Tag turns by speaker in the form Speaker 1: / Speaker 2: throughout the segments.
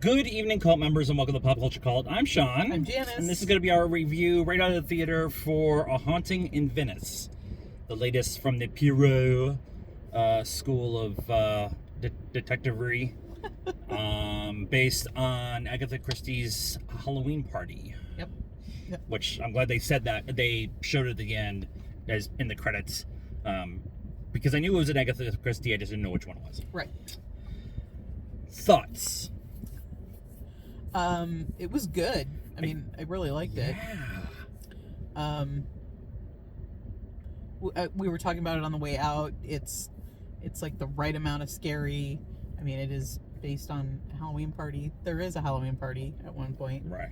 Speaker 1: Good evening, cult members, and welcome to Pop Culture Cult. I'm Sean.
Speaker 2: I'm Janice.
Speaker 1: And this is going to be our review right out of the theater for A Haunting in Venice, the latest from the Pierrot school of detectivery, based on Agatha Christie's Halloween Party.
Speaker 2: Yep.
Speaker 1: Which I'm glad they said that. They showed it at the end as in the credits, because I knew it was an Agatha Christie, I just didn't know which one it was.
Speaker 2: Right.
Speaker 1: Thoughts?
Speaker 2: It was good. I mean, I really liked it. We were talking about it on the way out. It's like the right amount of scary. I mean, it is based on a Halloween Party. There is a Halloween Party at one point.
Speaker 1: Right.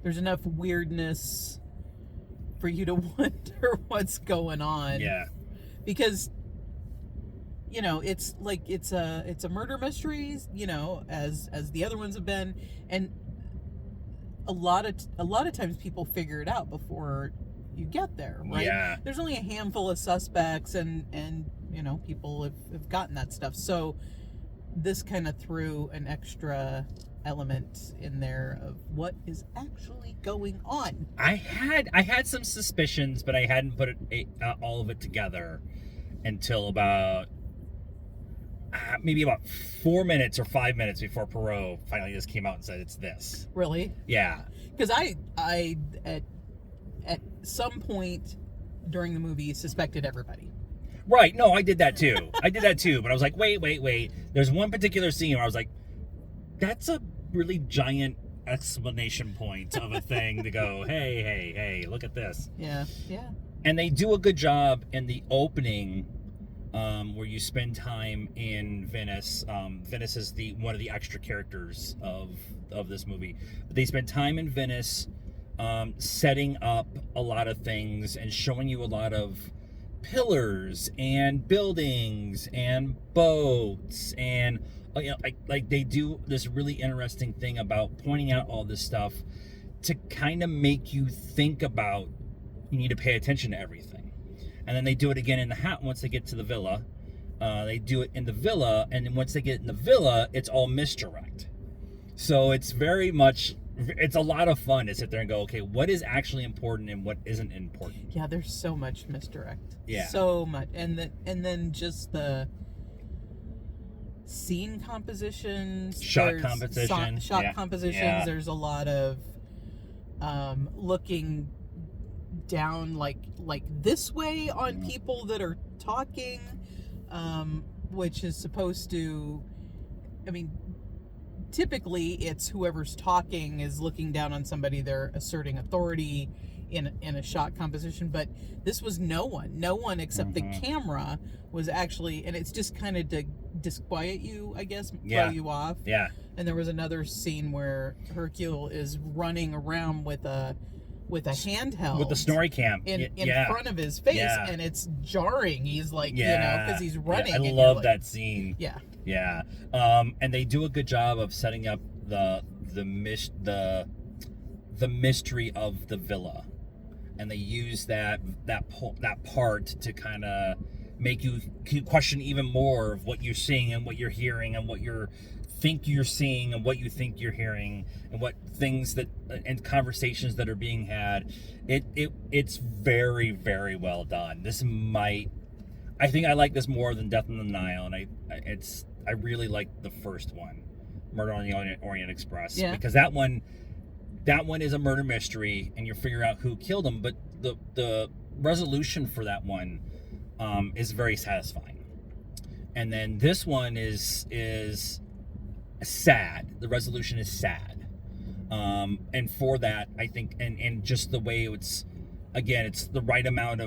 Speaker 2: There's enough weirdness for you to wonder what's going on.
Speaker 1: Yeah.
Speaker 2: Because it's like it's a murder mystery, as the other ones have been, and a lot of times people figure it out before you get there, right?
Speaker 1: Yeah.
Speaker 2: There's only a handful of suspects, and people have gotten that stuff. So this kind of threw an extra element in there of what is actually going on.
Speaker 1: I had some suspicions, but I hadn't put all of it together until about maybe about 4 minutes or 5 minutes before Perot finally just came out and said it's this.
Speaker 2: Really?
Speaker 1: Yeah.
Speaker 2: Because I at some point during the movie suspected everybody.
Speaker 1: Right. No, I did that too. But I was like, wait. There's one particular scene where I was like, that's a really giant explanation point of a thing to go, hey, look at this.
Speaker 2: Yeah.
Speaker 1: And they do a good job in the opening, where you spend time in Venice. Venice is one of the extra characters of this movie. But they spend time in Venice, setting up a lot of things and showing you a lot of pillars and buildings and boats, and like they do this really interesting thing about pointing out all this stuff to kind of make you think about, you need to pay attention to everything. And then they do it again in the hat once they get to the villa. They do it in the villa, and then once they get in the villa, it's all misdirect. So it's a lot of fun to sit there and go, okay, what is actually important and what isn't important?
Speaker 2: Yeah, there's so much misdirect.
Speaker 1: Yeah.
Speaker 2: So much. And then just the scene compositions.
Speaker 1: Shot composition.
Speaker 2: Compositions.
Speaker 1: Yeah.
Speaker 2: There's a lot of looking down like this way on people that are talking, which is supposed to, I mean, typically it's whoever's talking is looking down on somebody, they're asserting authority in a shot composition, but this was no one except the camera was actually, and it's just kind of to disquiet you, I guess, throw you off.
Speaker 1: Yeah.
Speaker 2: And there was another scene where Hercule is running around with a handheld,
Speaker 1: with the snorri cam
Speaker 2: in front of his face, and it's jarring. He's like, because he's running.
Speaker 1: I love that scene.
Speaker 2: Yeah.
Speaker 1: And they do a good job of setting up the mystery of the villa, and they use that part to kind of make you question even more of what you're seeing and what you're hearing and what you think you're seeing and what you think you're hearing and what things that and conversations that are being had. It's very, very well done. I think I like this more than Death on the Nile, and I really like the first one, Murder on the Orient Express, because that one is a murder mystery and you're figuring out who killed him, but the resolution for that one is very satisfying. And then this one is sad. The resolution is sad. And for that, I think, and just the way it's the right amount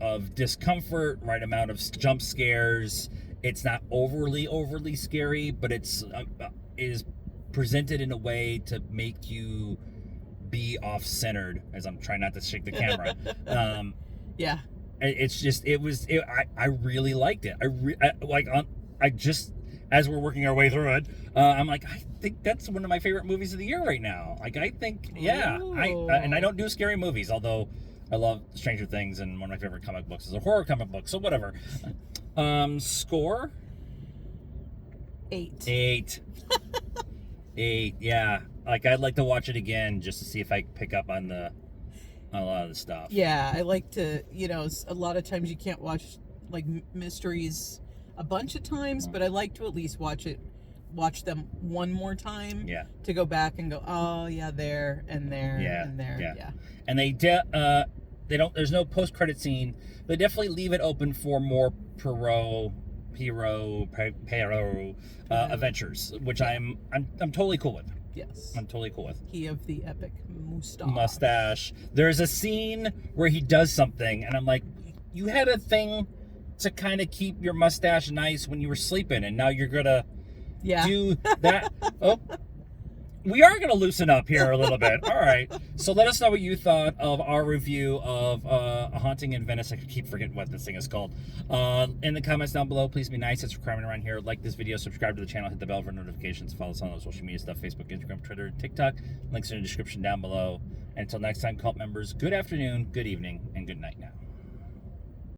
Speaker 1: of discomfort, right amount of jump scares. It's not overly scary, but it is presented in a way to make you be off-centered, as I'm trying not to shake the camera.
Speaker 2: Yeah.
Speaker 1: I really liked it. I just, as we're working our way through it, I'm like, I think that's one of my favorite movies of the year right now. Like, I think, and I don't do scary movies, although I love Stranger Things, and one of my favorite comic books is a horror comic book, so whatever. Score?
Speaker 2: 8.
Speaker 1: 8. 8. Yeah. Like I'd like to watch it again just to see if I pick up on a lot of the stuff.
Speaker 2: Yeah, I like to, a lot of times you can't watch like mysteries a bunch of times, but I like to at least watch them one more time.
Speaker 1: Yeah.
Speaker 2: To go back and go, oh yeah, there and there and there. Yeah.
Speaker 1: And they don't. There's no post-credit scene. They definitely leave it open for more Perot adventures, which I'm totally cool with.
Speaker 2: Yes.
Speaker 1: I'm totally cool with.
Speaker 2: He of the epic
Speaker 1: Mustache. There's a scene where he does something, and I'm like, you had a thing to kind of keep your mustache nice when you were sleeping, and now you're gonna do that. Oh, we are gonna loosen up here a little bit. All right. So let us know what you thought of our review of A Haunting in Venice. I keep forgetting what this thing is called. In the comments down below, please be nice. It's a requirement around here. Like this video, subscribe to the channel, hit the bell for notifications, follow us on all social media stuff, Facebook, Instagram, Twitter, TikTok. Links in the description down below. And until next time, cult members, good afternoon, good evening, and good night now.